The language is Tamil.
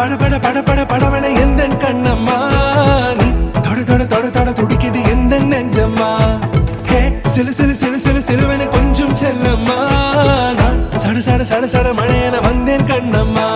பட பட பட பட படவன எந்த கண்ணம்மா நீ தொட தொட தொட தொட துடிக்குது எந்த நெஞ்சம்மா ஹே சிலு சிலு சிலு சிலு சிலுவன கொஞ்சம் செல்லம்மா நான் சட சட சட சட மழையன வந்தேன் கண்ணம்மா